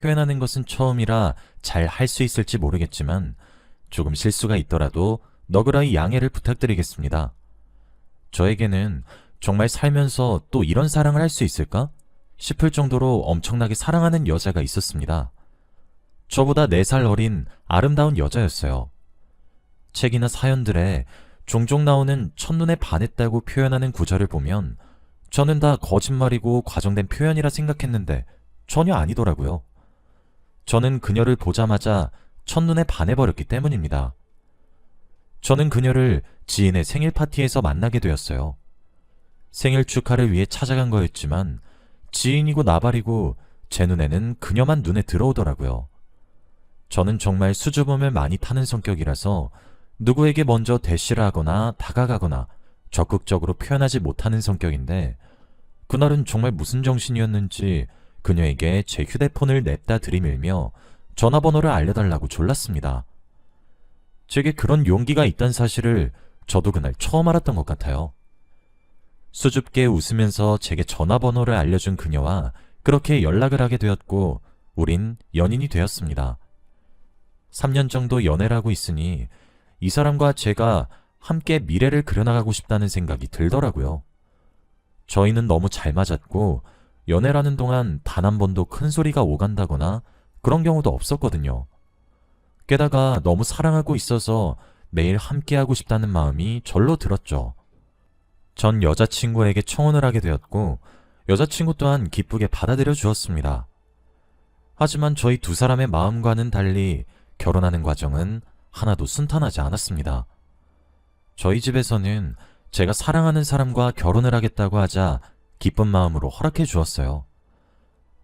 표현하는 것은 처음이라 잘 할 수 있을지 모르겠지만 조금 실수가 있더라도 너그러이 양해를 부탁드리겠습니다. 저에게는 정말 살면서 또 이런 사랑을 할 수 있을까? 싶을 정도로 엄청나게 사랑하는 여자가 있었습니다. 저보다 4살 어린 아름다운 여자였어요. 책이나 사연들에 종종 나오는 첫눈에 반했다고 표현하는 구절을 보면 저는 다 거짓말이고 과정된 표현이라 생각했는데 전혀 아니더라고요. 저는 그녀를 보자마자 첫눈에 반해버렸기 때문입니다. 저는 그녀를 지인의 생일 파티에서 만나게 되었어요. 생일 축하를 위해 찾아간 거였지만 지인이고 나발이고 제 눈에는 그녀만 눈에 들어오더라고요. 저는 정말 수줍음을 많이 타는 성격이라서 누구에게 먼저 대시를 하거나 다가가거나 적극적으로 표현하지 못하는 성격인데 그날은 정말 무슨 정신이었는지 그녀에게 제 휴대폰을 냅다 들이밀며 전화번호를 알려달라고 졸랐습니다. 제게 그런 용기가 있다는 사실을 저도 그날 처음 알았던 것 같아요. 수줍게 웃으면서 제게 전화번호를 알려준 그녀와 그렇게 연락을 하게 되었고 우린 연인이 되었습니다. 3년 정도 연애를 하고 있으니 이 사람과 제가 함께 미래를 그려나가고 싶다는 생각이 들더라고요. 저희는 너무 잘 맞았고 연애라는 동안 단 한 번도 큰 소리가 오간다거나 그런 경우도 없었거든요. 게다가 너무 사랑하고 있어서 매일 함께하고 싶다는 마음이 절로 들었죠. 전 여자친구에게 청혼을 하게 되었고 여자친구 또한 기쁘게 받아들여 주었습니다. 하지만 저희 두 사람의 마음과는 달리 결혼하는 과정은 하나도 순탄하지 않았습니다. 저희 집에서는 제가 사랑하는 사람과 결혼을 하겠다고 하자 기쁜 마음으로 허락해 주었어요.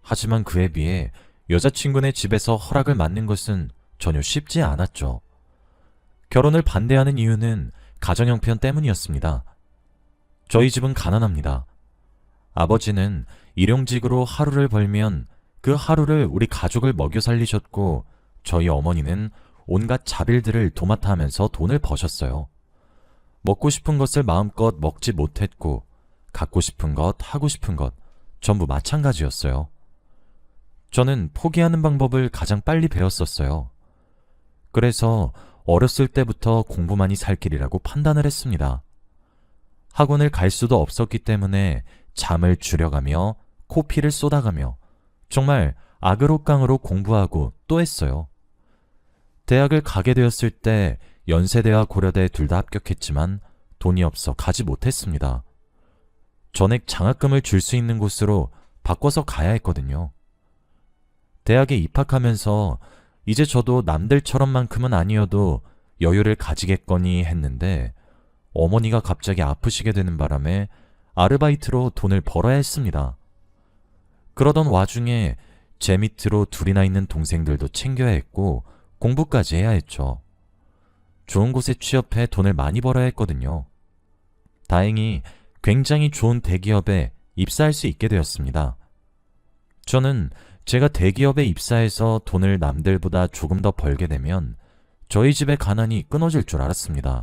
하지만 그에 비해 여자친구네 집에서 허락을 받는 것은 전혀 쉽지 않았죠. 결혼을 반대하는 이유는 가정 형편 때문이었습니다. 저희 집은 가난합니다. 아버지는 일용직으로 하루를 벌면 그 하루를 우리 가족을 먹여 살리셨고 저희 어머니는 온갖 자빌들을 도맡아 하면서 돈을 버셨어요. 먹고 싶은 것을 마음껏 먹지 못했고 갖고 싶은 것, 하고 싶은 것 전부 마찬가지였어요. 저는 포기하는 방법을 가장 빨리 배웠었어요. 그래서 어렸을 때부터 공부만이 살 길이라고 판단을 했습니다. 학원을 갈 수도 없었기 때문에 잠을 줄여가며 코피를 쏟아가며 정말 악으로깡으로 공부하고 또 했어요. 대학을 가게 되었을 때 연세대와 고려대 둘 다 합격했지만 돈이 없어 가지 못했습니다. 전액 장학금을 줄 수 있는 곳으로 바꿔서 가야 했거든요. 대학에 입학하면서 이제 저도 남들처럼만큼은 아니어도 여유를 가지겠거니 했는데 어머니가 갑자기 아프시게 되는 바람에 아르바이트로 돈을 벌어야 했습니다. 그러던 와중에 제 밑으로 둘이나 있는 동생들도 챙겨야 했고 공부까지 해야 했죠. 좋은 곳에 취업해 돈을 많이 벌어야 했거든요. 다행히 굉장히 좋은 대기업에 입사할 수 있게 되었습니다. 저는 제가 대기업에 입사해서 돈을 남들보다 조금 더 벌게 되면 저희 집의 가난이 끊어질 줄 알았습니다.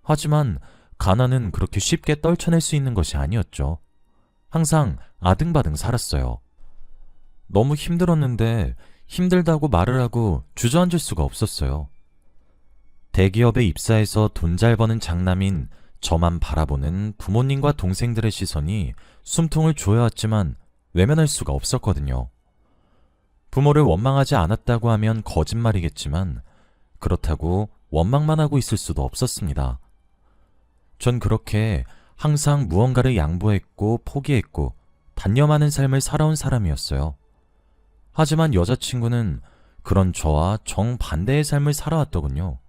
하지만 가난은 그렇게 쉽게 떨쳐낼 수 있는 것이 아니었죠. 항상 아등바등 살았어요. 너무 힘들었는데 힘들다고 말을 하고 주저앉을 수가 없었어요. 대기업에 입사해서 돈 잘 버는 장남인 저만 바라보는 부모님과 동생들의 시선이 숨통을 조여왔지만 외면할 수가 없었거든요. 부모를 원망하지 않았다고 하면 거짓말이겠지만 그렇다고 원망만 하고 있을 수도 없었습니다. 전 그렇게 항상 무언가를 양보했고 포기했고 단념하는 삶을 살아온 사람이었어요. 하지만 여자친구는 그런 저와 정반대의 삶을 살아왔더군요.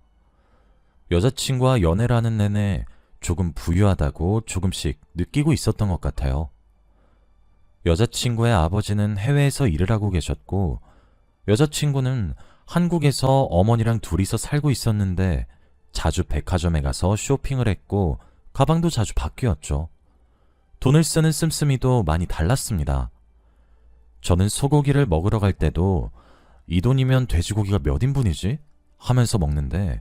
여자친구와 연애를 하는 내내 조금 부유하다고 조금씩 느끼고 있었던 것 같아요. 여자친구의 아버지는 해외에서 일을 하고 계셨고 여자친구는 한국에서 어머니랑 둘이서 살고 있었는데 자주 백화점에 가서 쇼핑을 했고 가방도 자주 바뀌었죠. 돈을 쓰는 씀씀이도 많이 달랐습니다. 저는 소고기를 먹으러 갈 때도 이 돈이면 돼지고기가 몇 인분이지? 하면서 먹는데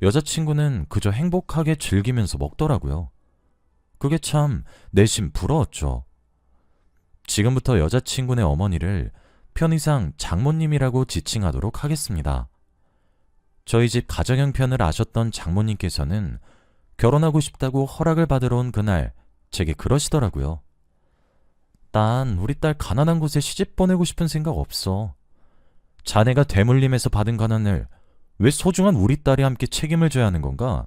여자친구는 그저 행복하게 즐기면서 먹더라고요. 그게 참 내심 부러웠죠. 지금부터 여자친구네 어머니를 편의상 장모님이라고 지칭하도록 하겠습니다. 저희 집 가정 형편을 아셨던 장모님께서는 결혼하고 싶다고 허락을 받으러 온 그날 제게 그러시더라고요. 난 우리 딸 가난한 곳에 시집 보내고 싶은 생각 없어. 자네가 대물림에서 받은 가난을 왜 소중한 우리 딸이 함께 책임을 져야 하는 건가?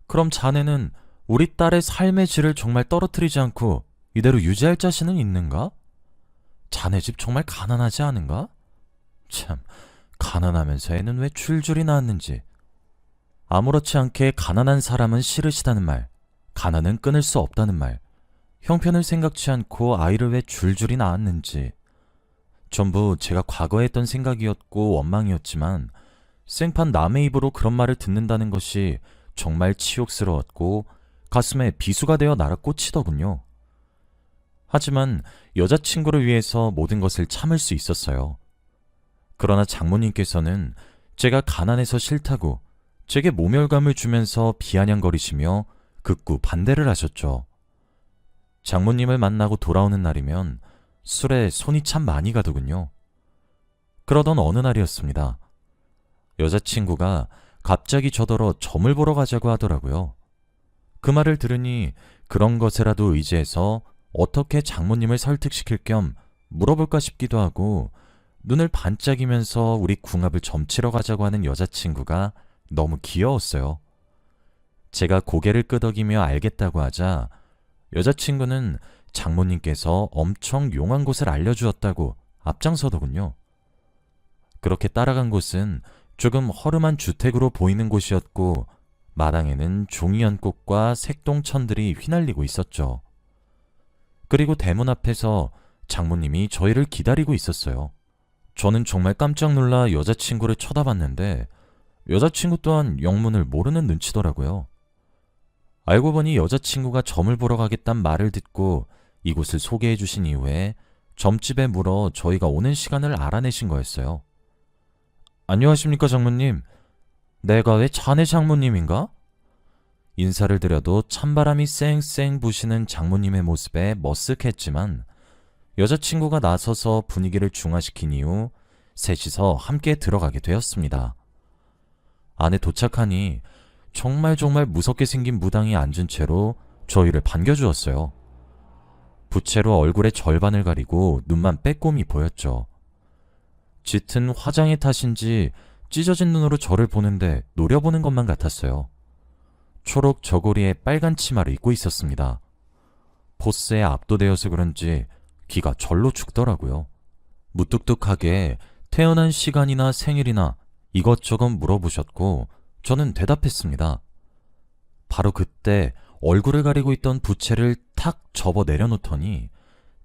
그럼 자네는 우리 딸의 삶의 질을 정말 떨어뜨리지 않고 이대로 유지할 자신은 있는가? 자네 집 정말 가난하지 않은가? 참, 가난하면서 애는 왜 줄줄이 낳았는지. 아무렇지 않게 가난한 사람은 싫으시다는 말, 가난은 끊을 수 없다는 말, 형편을 생각지 않고 아이를 왜 줄줄이 낳았는지. 전부 제가 과거에 했던 생각이었고 원망이었지만 생판 남의 입으로 그런 말을 듣는다는 것이 정말 치욕스러웠고 가슴에 비수가 되어 날아 꽂히더군요. 하지만 여자친구를 위해서 모든 것을 참을 수 있었어요. 그러나 장모님께서는 제가 가난해서 싫다고 제게 모멸감을 주면서 비아냥거리시며 극구 반대를 하셨죠. 장모님을 만나고 돌아오는 날이면 술에 손이 참 많이 가더군요. 그러던 어느 날이었습니다. 여자친구가 갑자기 저더러 점을 보러 가자고 하더라고요. 그 말을 들으니 그런 것에라도 의지해서 어떻게 장모님을 설득시킬 겸 물어볼까 싶기도 하고 눈을 반짝이면서 우리 궁합을 점치러 가자고 하는 여자친구가 너무 귀여웠어요. 제가 고개를 끄덕이며 알겠다고 하자 여자친구는 장모님께서 엄청 용한 곳을 알려주었다고 앞장서더군요. 그렇게 따라간 곳은 조금 허름한 주택으로 보이는 곳이었고 마당에는 종이연꽃과 색동천들이 휘날리고 있었죠. 그리고 대문 앞에서 장모님이 저희를 기다리고 있었어요. 저는 정말 깜짝 놀라 여자친구를 쳐다봤는데 여자친구 또한 영문을 모르는 눈치더라고요. 알고 보니 여자친구가 점을 보러 가겠단 말을 듣고 이곳을 소개해 주신 이후에 점집에 물어 저희가 오는 시간을 알아내신 거였어요. 안녕하십니까 장모님. 내가 왜 자네 장모님인가? 인사를 드려도 찬바람이 쌩쌩 부시는 장모님의 모습에 머쓱했지만 여자친구가 나서서 분위기를 중화시킨 이후 셋이서 함께 들어가게 되었습니다. 안에 도착하니 정말 무섭게 생긴 무당이 앉은 채로 저희를 반겨주었어요. 부채로 얼굴의 절반을 가리고 눈만 빼꼼히 보였죠. 짙은 화장의 탓인지 찢어진 눈으로 저를 보는데 노려보는 것만 같았어요. 초록 저고리에 빨간 치마를 입고 있었습니다. 포스에 압도되어서 그런지 귀가 절로 죽더라고요. 무뚝뚝하게 태어난 시간이나 생일이나 이것저것 물어보셨고 저는 대답했습니다. 바로 그때 얼굴을 가리고 있던 부채를 탁 접어 내려놓더니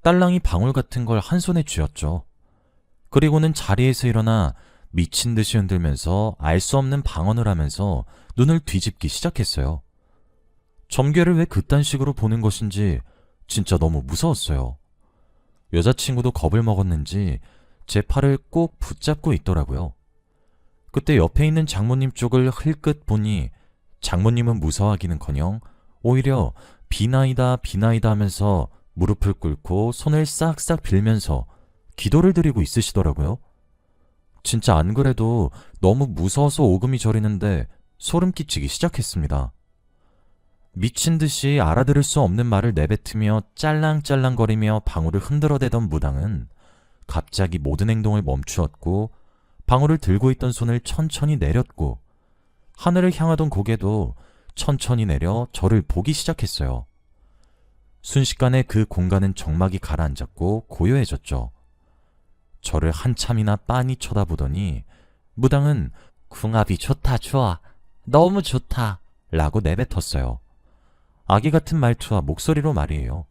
딸랑이 방울 같은 걸 한 손에 쥐었죠. 그리고는 자리에서 일어나 미친 듯이 흔들면서 알 수 없는 방언을 하면서 눈을 뒤집기 시작했어요. 점괘를 왜 그딴 식으로 보는 것인지 진짜 너무 무서웠어요. 여자친구도 겁을 먹었는지 제 팔을 꼭 붙잡고 있더라고요. 그때 옆에 있는 장모님 쪽을 흘끗 보니 장모님은 무서워하기는커녕 오히려 비나이다 하면서 무릎을 꿇고 손을 싹싹 빌면서 기도를 드리고 있으시더라고요. 진짜 안 그래도 너무 무서워서 오금이 저리는데 소름 끼치기 시작했습니다. 미친 듯이 알아들을 수 없는 말을 내뱉으며 짤랑짤랑거리며 방울을 흔들어대던 무당은 갑자기 모든 행동을 멈추었고 방울을 들고 있던 손을 천천히 내렸고 하늘을 향하던 고개도 천천히 내려 저를 보기 시작했어요. 순식간에 그 공간은 정막이 가라앉았고 고요해졌죠. 저를 한참이나 빤히 쳐다보더니 무당은 궁합이 좋다 좋아 너무 좋다 라고 내뱉었어요. 아기 같은 말투와 목소리로 말이에요.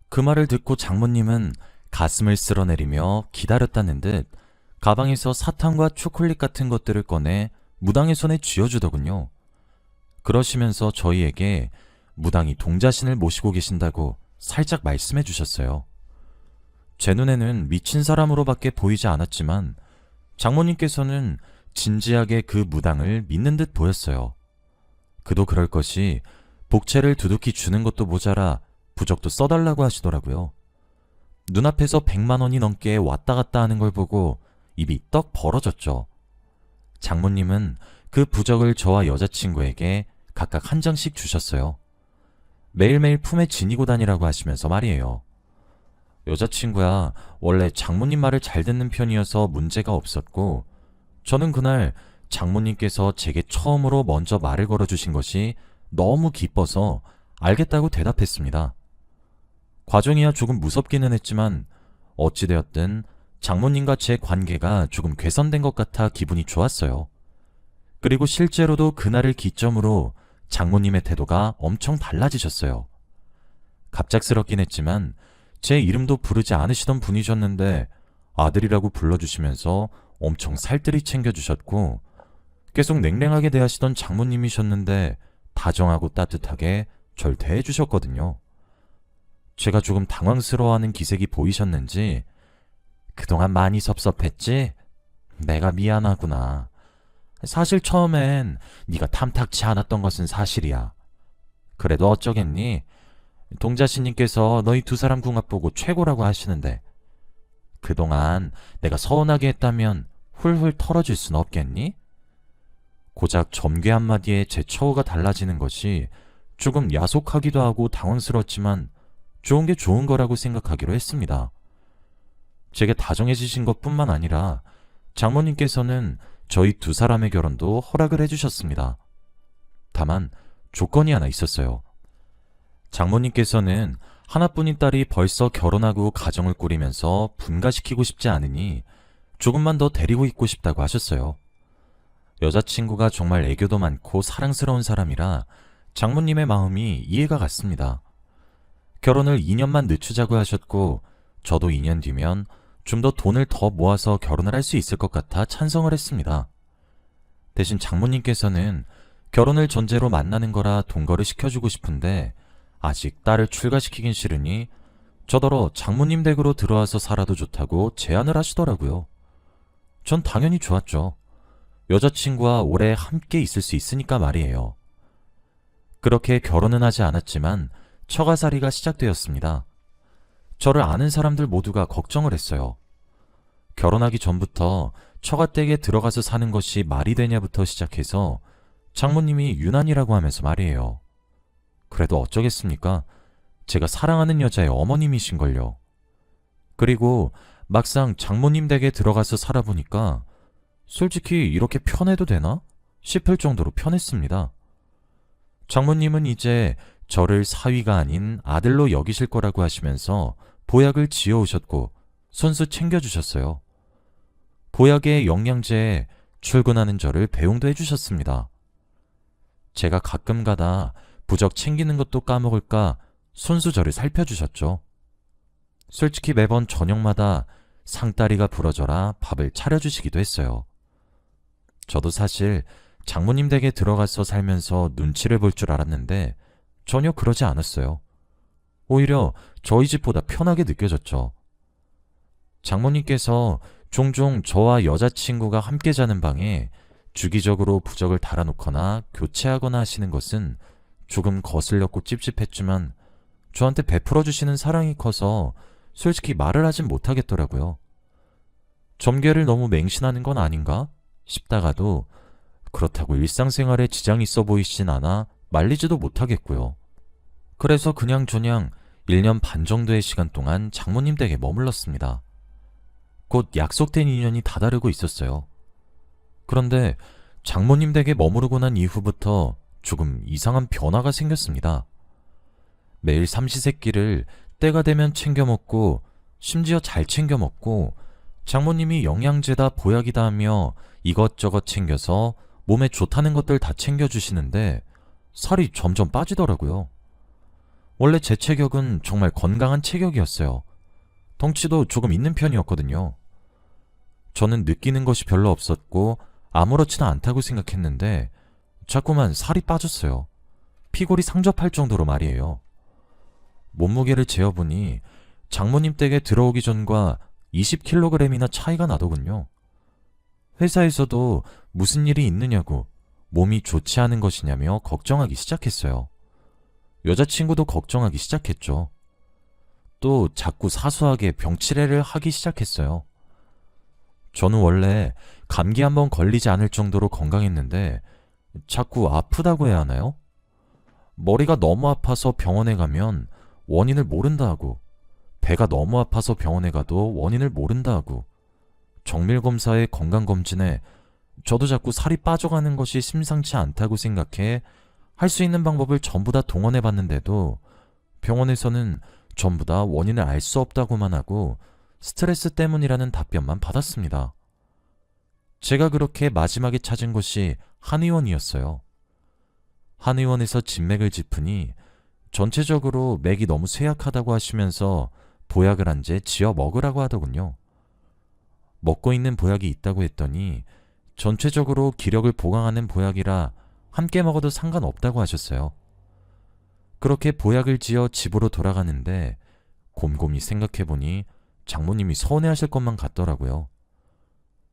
그 말을 듣고 장모님은 가슴을 쓸어내리며 기다렸다는 듯 가방에서 사탕과 초콜릿 같은 것들을 꺼내 무당의 손에 쥐어주더군요. 그러시면서 저희에게 무당이 동자신을 모시고 계신다고 살짝 말씀해 주셨어요. 제 눈에는 미친 사람으로밖에 보이지 않았지만 장모님께서는 진지하게 그 무당을 믿는 듯 보였어요. 그도 그럴 것이 복채를 두둑히 주는 것도 모자라 부적도 써달라고 하시더라고요. 눈앞에서 100만 원이 넘게 왔다 갔다 하는 걸 보고 입이 떡 벌어졌죠. 장모님은 그 부적을 저와 여자친구에게 각각 한 장씩 주셨어요. 매일매일 품에 지니고 다니라고 하시면서 말이에요. 여자친구야, 원래 장모님 말을 잘 듣는 편이어서 문제가 없었고, 저는 그날 장모님께서 제게 처음으로 먼저 말을 걸어주신 것이 너무 기뻐서 알겠다고 대답했습니다. 과정이야 조금 무섭기는 했지만 어찌되었든 장모님과 제 관계가 조금 개선된 것 같아 기분이 좋았어요. 그리고 실제로도 그날을 기점으로 장모님의 태도가 엄청 달라지셨어요. 갑작스럽긴 했지만 제 이름도 부르지 않으시던 분이셨는데 아들이라고 불러주시면서 엄청 살뜰히 챙겨주셨고, 계속 냉랭하게 대하시던 장모님이셨는데 다정하고 따뜻하게 절 대해주셨거든요. 제가 조금 당황스러워하는 기색이 보이셨는지 그동안 많이 섭섭했지? 내가 미안하구나. 사실 처음엔 네가 탐탁치 않았던 것은 사실이야. 그래도 어쩌겠니? 동자씨님께서 너희 두 사람 궁합 보고 최고라고 하시는데 그동안 내가 서운하게 했다면 훌훌 털어줄 순 없겠니? 고작 점괘 한마디에 제 처우가 달라지는 것이 조금 야속하기도 하고 당황스러웠지만 좋은 게 좋은 거라고 생각하기로 했습니다. 제게 다정해지신 것뿐만 아니라 장모님께서는 저희 두 사람의 결혼도 허락을 해주셨습니다. 다만 조건이 하나 있었어요. 장모님께서는 하나뿐인 딸이 벌써 결혼하고 가정을 꾸리면서 분가시키고 싶지 않으니 조금만 더 데리고 있고 싶다고 하셨어요. 여자친구가 정말 애교도 많고 사랑스러운 사람이라 장모님의 마음이 이해가 갔습니다. 결혼을 2년만 늦추자고 하셨고 저도 2년 뒤면 좀 더 돈을 더 모아서 결혼을 할 수 있을 것 같아 찬성을 했습니다. 대신 장모님께서는 결혼을 전제로 만나는 거라 동거를 시켜주고 싶은데 아직 딸을 출가시키긴 싫으니 저더러 장모님 댁으로 들어와서 살아도 좋다고 제안을 하시더라고요. 전 당연히 좋았죠. 여자친구와 오래 함께 있을 수 있으니까 말이에요. 그렇게 결혼은 하지 않았지만 처가살이가 시작되었습니다. 저를 아는 사람들 모두가 걱정을 했어요. 결혼하기 전부터 처가댁에 들어가서 사는 것이 말이 되냐부터 시작해서 장모님이 유난이라고 하면서 말이에요. 그래도 어쩌겠습니까? 제가 사랑하는 여자의 어머님이신걸요. 그리고 막상 장모님 댁에 들어가서 살아보니까 솔직히 이렇게 편해도 되나? 싶을 정도로 편했습니다. 장모님은 이제 저를 사위가 아닌 아들로 여기실 거라고 하시면서 보약을 지어오셨고 손수 챙겨주셨어요. 보약의 영양제에 출근하는 저를 배웅도 해주셨습니다. 제가 가끔 가다 부적 챙기는 것도 까먹을까 손수 저를 살펴주셨죠. 솔직히 매번 저녁마다 상다리가 부러져라 밥을 차려주시기도 했어요. 저도 사실 장모님 댁에 들어가서 살면서 눈치를 볼 줄 알았는데 전혀 그러지 않았어요. 오히려 저희 집보다 편하게 느껴졌죠. 장모님께서 종종 저와 여자친구가 함께 자는 방에 주기적으로 부적을 달아놓거나 교체하거나 하시는 것은 조금 거슬렸고 찝찝했지만 저한테 베풀어주시는 사랑이 커서 솔직히 말을 하진 못하겠더라고요. 점괘를 너무 맹신하는 건 아닌가 싶다가도 그렇다고 일상생활에 지장이 있어 보이진 않아 말리지도 못하겠고요. 그래서 그냥저냥 1년 반 정도의 시간 동안 장모님 댁에 머물렀습니다. 곧 약속된 인연이 다다르고 있었어요. 그런데 장모님 댁에 머무르고 난 이후부터 조금 이상한 변화가 생겼습니다. 매일 삼시세끼를 때가 되면 챙겨 먹고 심지어 잘 챙겨 먹고 장모님이 영양제다 보약이다 하며 이것저것 챙겨서 몸에 좋다는 것들 다 챙겨주시는데 살이 점점 빠지더라고요. 원래 제 체격은 정말 건강한 체격이었어요. 덩치도 조금 있는 편이었거든요. 저는 느끼는 것이 별로 없었고 아무렇지도 않다고 생각했는데 자꾸만 살이 빠졌어요. 피골이 상접할 정도로 말이에요. 몸무게를 재어보니 장모님 댁에 들어오기 전과 20kg이나 차이가 나더군요. 회사에서도 무슨 일이 있느냐고 몸이 좋지 않은 것이냐며 걱정하기 시작했어요. 여자친구도 걱정하기 시작했죠. 또 자꾸 사소하게 병치레를 하기 시작했어요. 저는 원래 감기 한번 걸리지 않을 정도로 건강했는데 자꾸 아프다고 해야 하나요? 머리가 너무 아파서 병원에 가면 원인을 모른다 하고, 배가 너무 아파서 병원에 가도 원인을 모른다 하고, 정밀검사에 건강검진에 저도 자꾸 살이 빠져가는 것이 심상치 않다고 생각해 할 수 있는 방법을 전부 다 동원해 봤는데도 병원에서는 전부 다 원인을 알 수 없다고만 하고 스트레스 때문이라는 답변만 받았습니다. 제가 그렇게 마지막에 찾은 곳이 한의원이었어요. 한의원에서 진맥을 짚으니 전체적으로 맥이 너무 쇠약하다고 하시면서 보약을 한 재 지어 먹으라고 하더군요. 먹고 있는 보약이 있다고 했더니 전체적으로 기력을 보강하는 보약이라 함께 먹어도 상관없다고 하셨어요. 그렇게 보약을 지어 집으로 돌아가는데 곰곰이 생각해보니 장모님이 서운해하실 것만 같더라고요.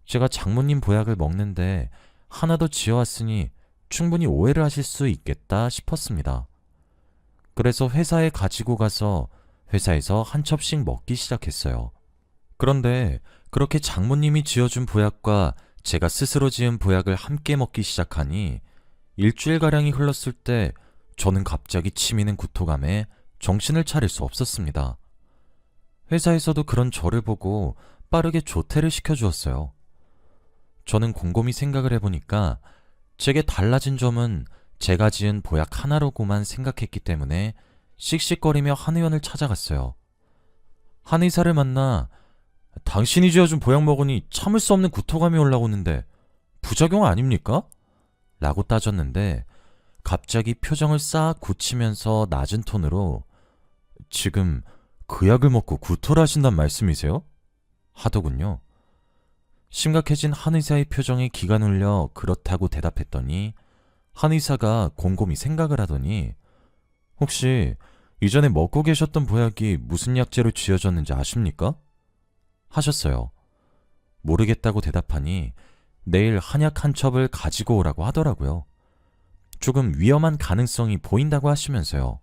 제가 장모님 보약을 먹는데 하나 더 지어왔으니 충분히 오해를 하실 수 있겠다 싶었습니다. 그래서 회사에 가지고 가서 회사에서 한 첩씩 먹기 시작했어요. 그런데 그렇게 장모님이 지어준 보약과 제가 스스로 지은 보약을 함께 먹기 시작하니 일주일가량이 흘렀을 때 저는 갑자기 치미는 구토감에 정신을 차릴 수 없었습니다. 회사에서도 그런 저를 보고 빠르게 조퇴를 시켜주었어요. 저는 곰곰이 생각을 해보니까 제게 달라진 점은 제가 지은 보약 하나로고만 생각했기 때문에 씩씩거리며 한의원을 찾아갔어요. 한의사를 만나 당신이 지어준 보약 먹으니 참을 수 없는 구토감이 올라오는데 부작용 아닙니까? 라고 따졌는데 갑자기 표정을 싹 굳히면서 낮은 톤으로 지금 그 약을 먹고 구토를 하신단 말씀이세요? 하더군요. 심각해진 한의사의 표정에 기가 눌려 그렇다고 대답했더니 한의사가 곰곰이 생각을 하더니 혹시 이전에 먹고 계셨던 보약이 무슨 약재로 지어졌는지 아십니까? 하셨어요. 모르겠다고 대답하니 내일 한약 한 첩을 가지고 오라고 하더라고요. 조금 위험한 가능성이 보인다고 하시면서요.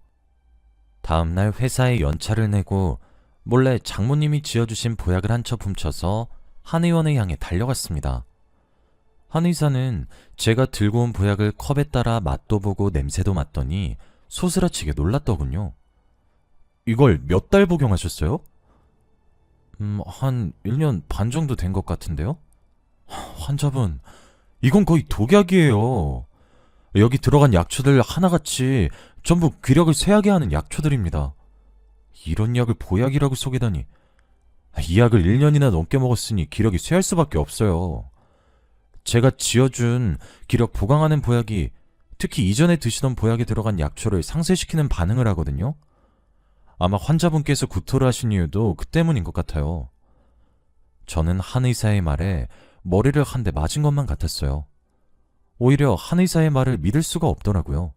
다음날 회사에 연차를 내고 몰래 장모님이 지어주신 보약을 한 첩 훔쳐서 한의원을 향해 달려갔습니다. 한의사는 제가 들고 온 보약을 컵에 따라 맛도 보고 냄새도 맡더니 소스라치게 놀랐더군요. 이걸 몇 달 복용하셨어요? 한 1년 반 정도 된 것 같은데요? 환자분, 이건 거의 독약이에요. 여기 들어간 약초들 하나같이 전부 기력을 쇠하게 하는 약초들입니다. 이런 약을 보약이라고 속이다니. 이 약을 1년이나 넘게 먹었으니 기력이 쇠할 수밖에 없어요. 제가 지어준 기력 보강하는 보약이 특히 이전에 드시던 보약에 들어간 약초를 상쇄시키는 반응을 하거든요. 아마 환자분께서 구토를 하신 이유도 그 때문인 것 같아요. 저는 한의사의 말에 머리를 한 대 맞은 것만 같았어요. 오히려 한의사의 말을 믿을 수가 없더라고요.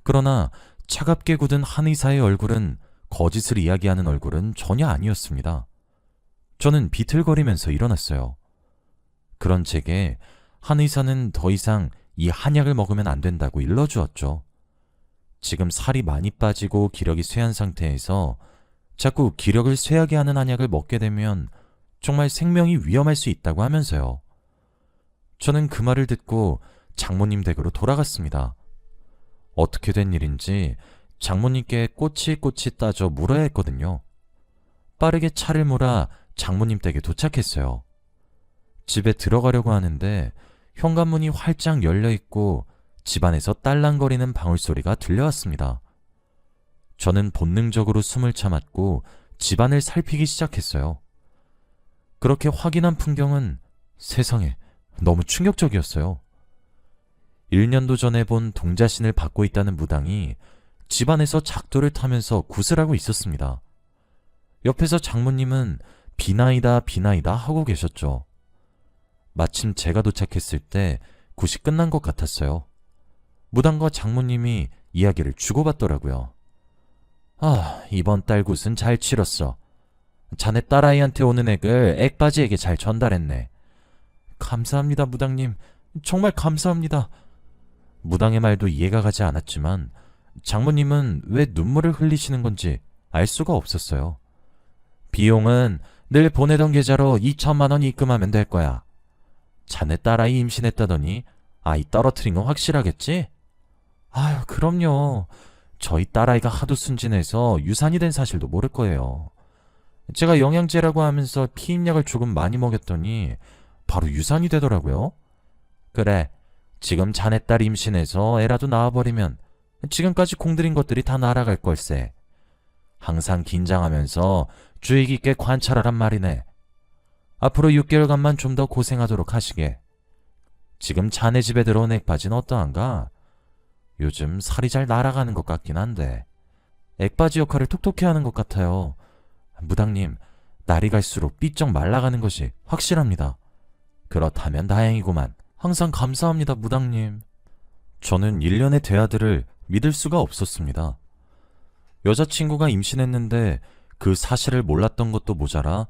그러나 차갑게 굳은 한의사의 얼굴은 거짓을 이야기하는 얼굴은 전혀 아니었습니다. 저는 비틀거리면서 일어났어요. 그런 제게 한의사는 더 이상 이 한약을 먹으면 안 된다고 일러주었죠. 지금 살이 많이 빠지고 기력이 쇠한 상태에서 자꾸 기력을 쇠하게 하는 한약을 먹게 되면 정말 생명이 위험할 수 있다고 하면서요. 저는 그 말을 듣고 장모님 댁으로 돌아갔습니다. 어떻게 된 일인지 장모님께 꼬치꼬치 따져 물어야 했거든요. 빠르게 차를 몰아 장모님 댁에 도착했어요. 집에 들어가려고 하는데 현관문이 활짝 열려있고 집안에서 딸랑거리는 방울소리가 들려왔습니다. 저는 본능적으로 숨을 참았고 집안을 살피기 시작했어요. 그렇게 확인한 풍경은 세상에 너무 충격적이었어요. 1년도 전에 본 동자신을 받고 있다는 무당이 집안에서 작도를 타면서 구슬하고 있었습니다. 옆에서 장모님은 비나이다 비나이다 하고 계셨죠. 마침 제가 도착했을 때 굿이 끝난 것 같았어요. 무당과 장모님이 이야기를 주고받더라고요. 이번 달 굿은 잘 치렀어. 자네 딸아이한테 오는 액을 액바지에게 잘 전달했네. 감사합니다, 무당님. 정말 감사합니다. 무당의 말도 이해가 가지 않았지만 장모님은 왜 눈물을 흘리시는 건지 알 수가 없었어요. 비용은 늘 보내던 계좌로 2천만 원 입금하면 될 거야. 자네 딸아이 임신했다더니 아이 떨어뜨린 건 확실하겠지? 아유, 그럼요. 저희 딸아이가 하도 순진해서 유산이 된 사실도 모를 거예요. 제가 영양제라고 하면서 피임약을 조금 많이 먹였더니 바로 유산이 되더라고요. 그래, 지금 자네 딸 임신해서 애라도 낳아버리면 지금까지 공들인 것들이 다 날아갈 걸세. 항상 긴장하면서 주의 깊게 관찰하란 말이네. 앞으로 6개월간만 좀 더 고생하도록 하시게. 지금 자네 집에 들어온 액바지는 어떠한가? 요즘 살이 잘 날아가는 것 같긴 한데 액바지 역할을 톡톡히 하는 것 같아요. 무당님, 날이 갈수록 삐쩍 말라가는 것이 확실합니다. 그렇다면 다행이구만. 항상 감사합니다, 무당님. 저는 1년의 대아들을 믿을 수가 없었습니다. 여자친구가 임신했는데 그 사실을 몰랐던 것도 모자라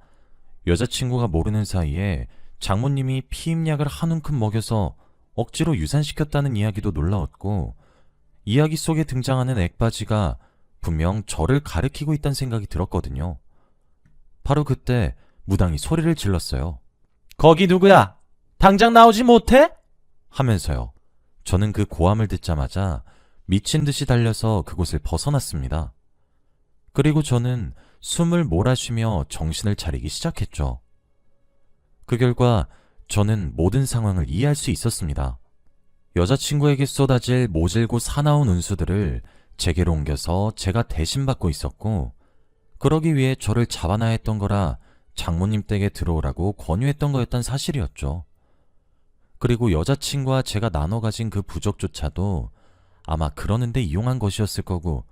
여자친구가 모르는 사이에 장모님이 피임약을 한 움큼 먹여서 억지로 유산시켰다는 이야기도 놀라웠고, 이야기 속에 등장하는 액바지가 분명 저를 가리키고 있다는 생각이 들었거든요. 바로 그때 무당이 소리를 질렀어요. 거기 누구야? 당장 나오지 못해? 하면서요. 저는 그 고함을 듣자마자 미친 듯이 달려서 그곳을 벗어났습니다. 그리고 저는 숨을 몰아쉬며 정신을 차리기 시작했죠. 그 결과 저는 모든 상황을 이해할 수 있었습니다. 여자친구에게 쏟아질 모질고 사나운 운수들을 제게로 옮겨서 제가 대신 받고 있었고, 그러기 위해 저를 잡아놔야 했던 거라 장모님 댁에 들어오라고 권유했던 거였단 사실이었죠. 그리고 여자친구와 제가 나눠 가진 그 부적조차도 아마 그러는데 이용한 것이었을 거고,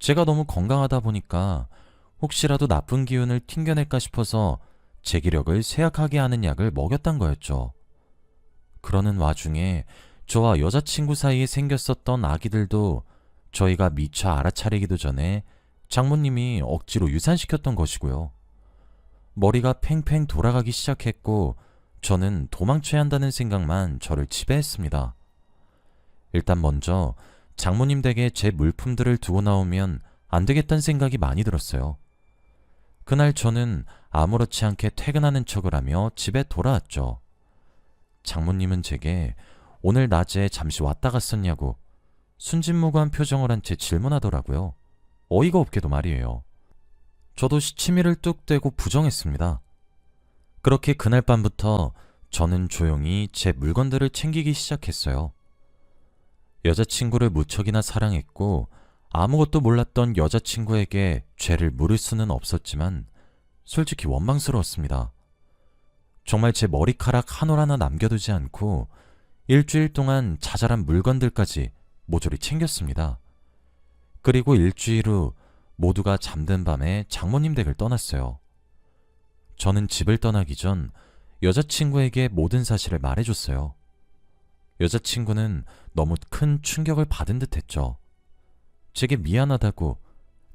제가 너무 건강하다 보니까 혹시라도 나쁜 기운을 튕겨낼까 싶어서 제 기력을 쇠약하게 하는 약을 먹였단 거였죠. 그러는 와중에 저와 여자친구 사이에 생겼었던 아기들도 저희가 미처 알아차리기도 전에 장모님이 억지로 유산시켰던 것이고요. 머리가 팽팽 돌아가기 시작했고 저는 도망쳐야 한다는 생각만 저를 지배했습니다. 일단 먼저 장모님 댁에 제 물품들을 두고 나오면 안 되겠다는 생각이 많이 들었어요. 그날 저는 아무렇지 않게 퇴근하는 척을 하며 집에 돌아왔죠. 장모님은 제게 오늘 낮에 잠시 왔다 갔었냐고 순진무구한 표정을 한 채 질문하더라고요. 어이가 없게도 말이에요. 저도 시치미를 뚝 떼고 부정했습니다. 그렇게 그날 밤부터 저는 조용히 제 물건들을 챙기기 시작했어요. 여자친구를 무척이나 사랑했고 아무것도 몰랐던 여자친구에게 죄를 물을 수는 없었지만 솔직히 원망스러웠습니다. 정말 제 머리카락 한 올 하나 남겨두지 않고 일주일 동안 자잘한 물건들까지 모조리 챙겼습니다. 그리고 일주일 후 모두가 잠든 밤에 장모님 댁을 떠났어요. 저는 집을 떠나기 전 여자친구에게 모든 사실을 말해줬어요. 여자친구는 너무 큰 충격을 받은 듯 했죠. 제게 미안하다고,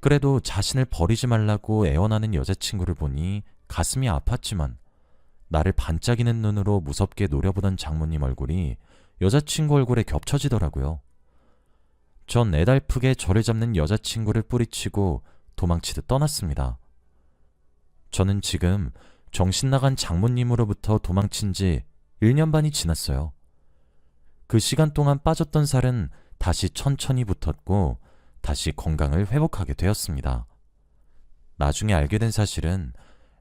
그래도 자신을 버리지 말라고 애원하는 여자친구를 보니 가슴이 아팠지만 나를 반짝이는 눈으로 무섭게 노려보던 장모님 얼굴이 여자친구 얼굴에 겹쳐지더라고요. 전 애달프게 저를 잡는 여자친구를 뿌리치고 도망치듯 떠났습니다. 저는 지금 정신나간 장모님으로부터 도망친 지 1년 반이 지났어요. 그 시간 동안 빠졌던 살은 다시 천천히 붙었고 다시 건강을 회복하게 되었습니다. 나중에 알게 된 사실은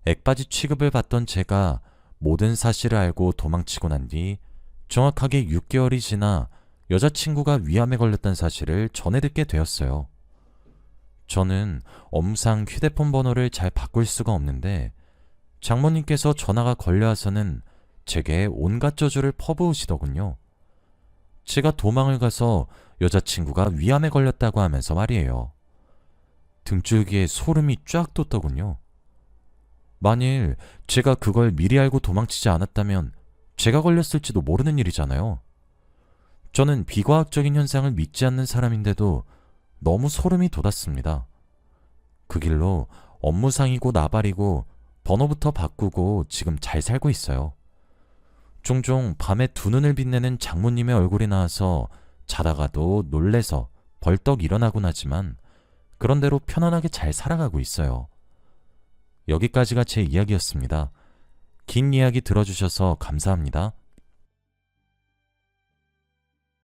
액바지 취급을 받던 제가 모든 사실을 알고 도망치고 난 뒤 정확하게 6개월이 지나 여자친구가 위암에 걸렸다는 사실을 전해 듣게 되었어요. 저는 업무상 휴대폰 번호를 잘 바꿀 수가 없는데 장모님께서 전화가 걸려와서는 제게 온갖 저주를 퍼부으시더군요. 제가 도망을 가서 여자친구가 위암에 걸렸다고 하면서 말이에요. 등줄기에 소름이 쫙 돋더군요. 만일 제가 그걸 미리 알고 도망치지 않았다면 제가 걸렸을지도 모르는 일이잖아요. 저는 비과학적인 현상을 믿지 않는 사람인데도 너무 소름이 돋았습니다. 그 길로 업무상이고 나발이고 번호부터 바꾸고 지금 잘 살고 있어요. 종종 밤에 두 눈을 빛내는 장모님의 얼굴이 나와서 자다가도 놀래서 벌떡 일어나곤 하지만 그런 대로 편안하게 잘 살아가고 있어요. 여기까지가 제 이야기였습니다. 긴 이야기 들어주셔서 감사합니다.